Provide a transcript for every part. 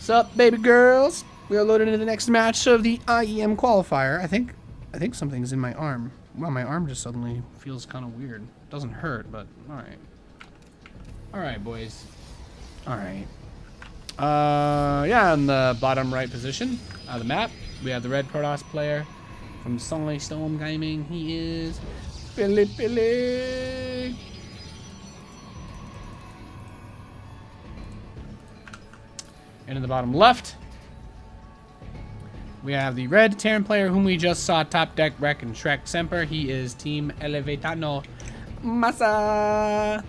Sup, baby girls? We are loaded into the next match of the IEM qualifier. I think something's in my arm. Well, my arm just suddenly feels kind of weird. Doesn't hurt, but all right. All right, boys. All right. Yeah, in the bottom right position of the map, we have the red Protoss player from Shanghai Storm Gaming. He is Pilipili. And in the bottom left, we have the red Terran player whom we just saw top deck wreck and Shrek Semper. He is Team Elevatano Masa.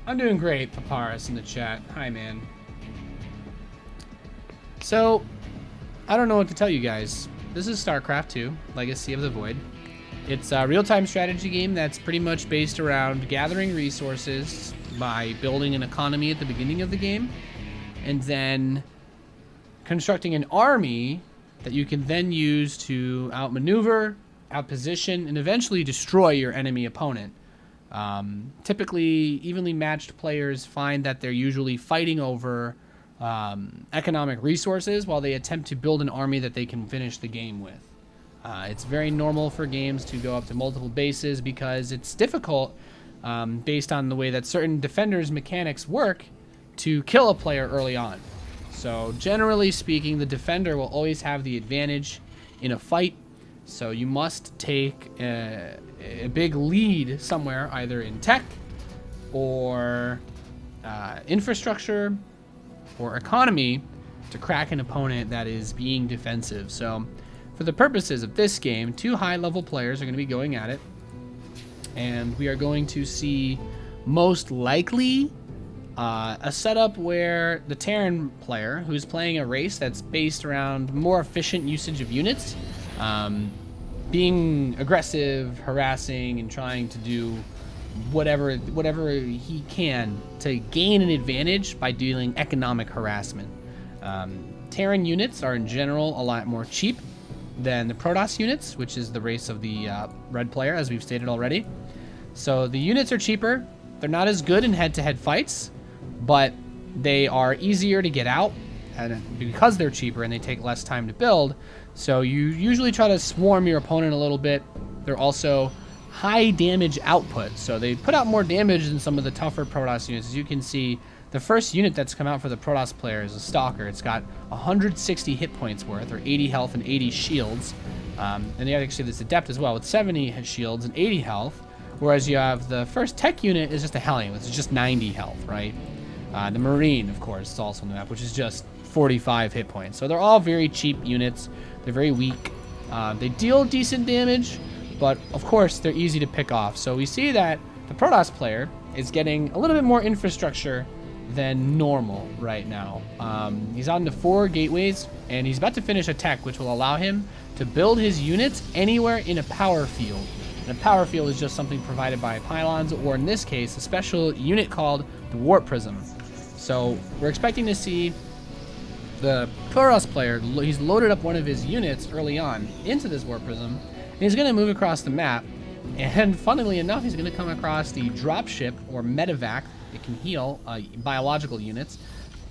I'm doing great, Papyrus in the chat. Hi, man. So, I don't know what to tell you guys. This is StarCraft 2, Legacy of the Void. It's a real-time strategy game that's pretty much based around gathering resources by building an economy at the beginning of the game, and then constructing an army that you can then use to outmaneuver, outposition, and eventually destroy your enemy opponent. Typically, evenly matched players find that they're usually fighting over economic resources while they attempt to build an army that they can finish the game with. It's very normal for games to go up to multiple bases because it's difficult based on the way that certain defenders' mechanics work to kill a player early on. So generally speaking, the defender will always have the advantage in a fight. So you must take a big lead somewhere, either in tech or infrastructure or economy, to crack an opponent that is being defensive. So for the purposes of this game, two high-level players are going to be going at it. And we are going to see most likely a setup where the Terran player, who's playing a race that's based around more efficient usage of units, being aggressive, harassing, and trying to do whatever he can to gain an advantage by dealing economic harassment. Terran units are in general a lot more cheap than the Protoss units, which is the race of the red player, as we've stated already. So the units are cheaper. They're not as good in head-to-head fights, but they are easier to get out, and because they're cheaper and they take less time to build. So you usually try to swarm your opponent a little bit. They're also high damage output, so they put out more damage than some of the tougher Protoss units. As you can see, the first unit that's come out for the Protoss player is a Stalker. It's got 160 hit points worth, or 80 health and 80 shields. And you actually have this Adept as well with 70 shields and 80 health, whereas you have the first tech unit is just a Hellion, which is just 90 health, right? The Marine, of course, is also on the map, which is just 45 hit points. So they're all very cheap units. They're very weak. They deal decent damage, but of course they're easy to pick off. So we see that the Protoss player is getting a little bit more infrastructure than normal right now. He's on the 4 gateways, and he's about to finish a tech, which will allow him to build his units anywhere in a power field. And a power field is just something provided by pylons, or in this case, a special unit called the Warp Prism. So we're expecting to see the Protoss player, he's loaded up one of his units early on into this Warp Prism, and he's going to move across the map. And funnily enough, he's going to come across the dropship, or medevac. It can heal biological units.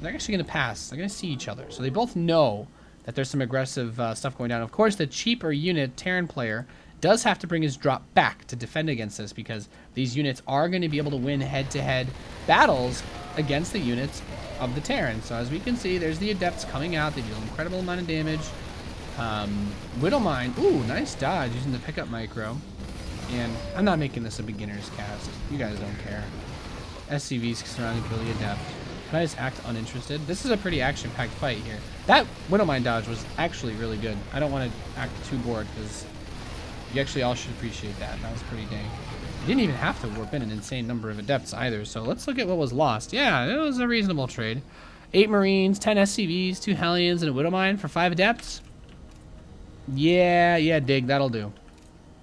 They're actually going to pass. They're going to see each other. So they both know that there's some aggressive stuff going down. Of course, the cheaper unit, Terran player, does have to bring his drop back to defend against this, because these units are going to be able to win head-to-head battles against the units of the Terran. So as we can see, there's the Adepts coming out. They deal an incredible amount of damage. Widowmine, ooh, nice dodge using the pickup micro. And I'm not making this a beginner's cast. You guys don't care. SCVs surrounding kill the Adept. Can I just act uninterested? This is a pretty action-packed fight here. That Widowmine dodge was actually really good. I don't want to act too bored, because you actually all should appreciate that. That was pretty dang. You didn't even have to warp in an insane number of Adepts either, so let's look at what was lost. Yeah, it was a reasonable trade. 8 Marines, 10 SCVs, 2 Hellions, and a Widowmine for 5 Adepts. Yeah, dig, that'll do.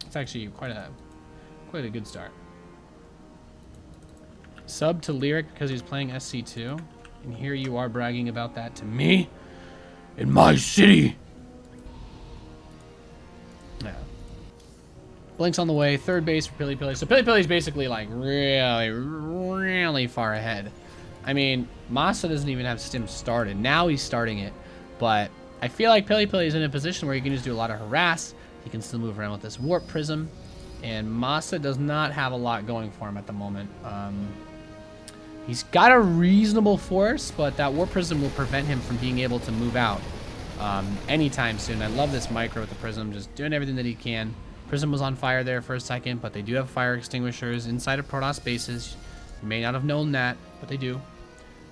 It's actually quite a good start. Sub to Lyric because he's playing SC2, and here you are bragging about that to me in my city. Yeah. Blink's on the way. Third base for Pilipili. So Pilipili's basically like really far ahead. I mean, Masa doesn't even have Stim started. Now he's starting it. But I feel like Pilipili is in a position where he can just do a lot of harass. He can still move around with this Warp Prism. And Masa does not have a lot going for him at the moment. He's got a reasonable force, but that Warp Prism will prevent him from being able to move out anytime soon. I love this micro with the Prism, just doing everything that he can. Prism was on fire there for a second, but they do have fire extinguishers inside of Protoss bases. You may not have known that, but they do.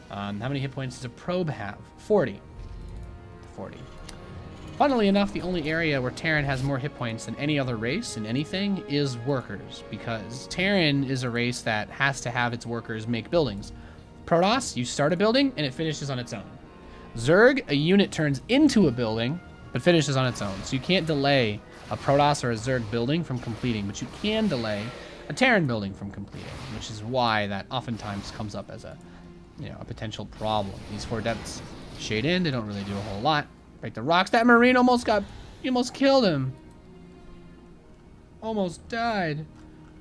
How many hit points does a probe have? 40. 40. Funnily enough, the only area where Terran has more hit points than any other race in anything is workers, because Terran is a race that has to have its workers make buildings. Protoss, you start a building and it finishes on its own. Zerg, a unit turns into a building but finishes on its own. So you can't delay a Protoss or a Zerg building from completing, but you can delay a Terran building from completing, which is why that oftentimes comes up as a potential problem. These 4 depths shade in, they don't really do a whole lot. Break the rocks. That Marine almost killed him. Almost died.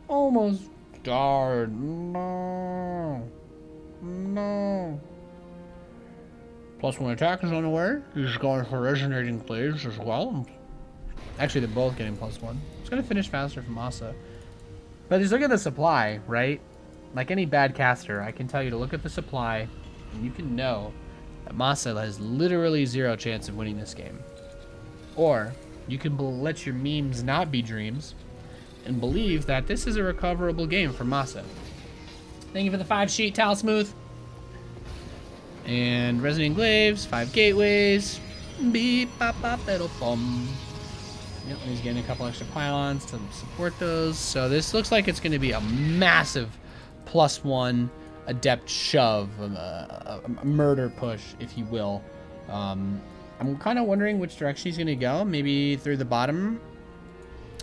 Almost died. No. No. +1 attack is on the way. He's going for resonating blades as well. Actually, they're both getting +1. It's going to finish faster for Masa. But just look at the supply, right? Like any bad caster, I can tell you to look at the supply, and you can know that Masa has literally 0 chance of winning this game. Or you can let your memes not be dreams and believe that this is a recoverable game for Masa. Thank you for the 5 sheet, Tal Smooth. And Resonating Glaives, 5 gateways. Beep, bop, bop, little bum. Yep, he's getting a couple extra pylons to support those. So this looks like it's going to be a massive +1 adept shove, a murder push, if you will. I'm kind of wondering which direction he's going to go. Maybe through the bottom.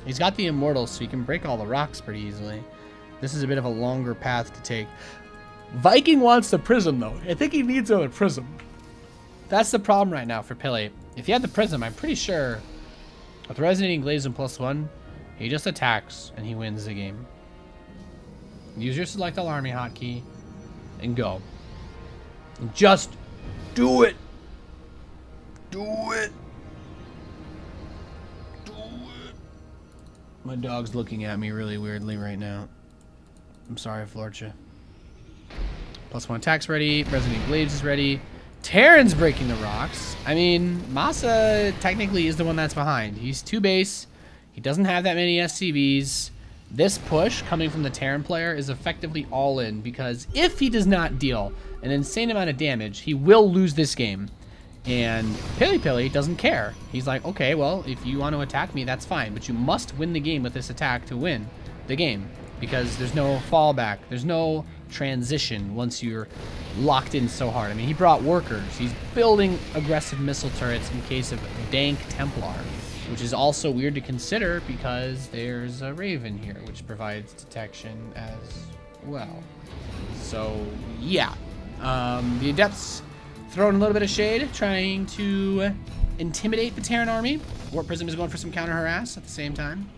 He's got the Immortals, so he can break all the rocks pretty easily. This is a bit of a longer path to take. Viking wants the Prism, though. I think he needs another Prism. That's the problem right now for Pili. If he had the Prism, I'm pretty sure with Resonating Glaives and +1, he just attacks and he wins the game. Use your Select All Army hotkey and go. Just do it. Do it. Do it. My dog's looking at me really weirdly right now. I'm sorry, Florcha. +1 attack's ready. Resonating Glaives is ready. Terran's breaking the rocks. I mean, Masa technically is the one that's behind. He's 2 base. He doesn't have that many SCVs. This push coming from the Terran player is effectively all in, because if he does not deal an insane amount of damage, he will lose this game. And Pilipili doesn't care. He's like, okay, well, if you want to attack me, that's fine, but you must win the game with this attack to win the game, because there's no fallback. There's no transition once you're locked in so hard. I mean, he brought workers. He's building aggressive missile turrets in case of Dank Templar, which is also weird to consider because there's a Raven here, which provides detection as well. So, yeah. The Adepts throwing a little bit of shade, trying to intimidate the Terran army. Warp Prism is going for some counter harass at the same time.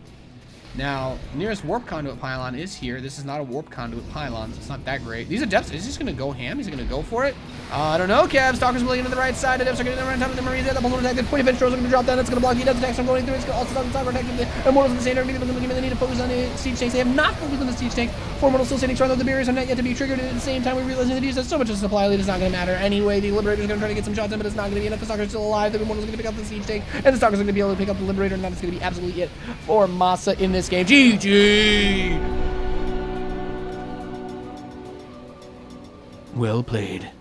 Now, nearest warp conduit pylon is here. This is not a warp conduit pylon, so it's not that great. These Adepts, is he just going to go ham? Is he going to go for it? I don't know, Kev. Stalker's willing to the right side. Adepts are getting around top of the Marines. The Pulsar attack. The point of interest is going to drop down. That's going to block the Adepts attack. So I'm going through. It's also stop the Stalker attack. The Immortals in the same area. They need to focus on the siege tanks. They have not focused on the siege tank. 4 Immortals still standing strong, though the barriers are not yet to be triggered. And at the same time, we realize that there's so much of the supply lead. It's not going to matter anyway. The Liberator's going to try to get some shots in, but it's not going to be enough. The Stalker's still alive. The Immortal's going to pick up the siege tank. And the Stalker's going to be able to pick up the Liberator. And that's going to be absolutely it for Masa in this game. GG! Well played.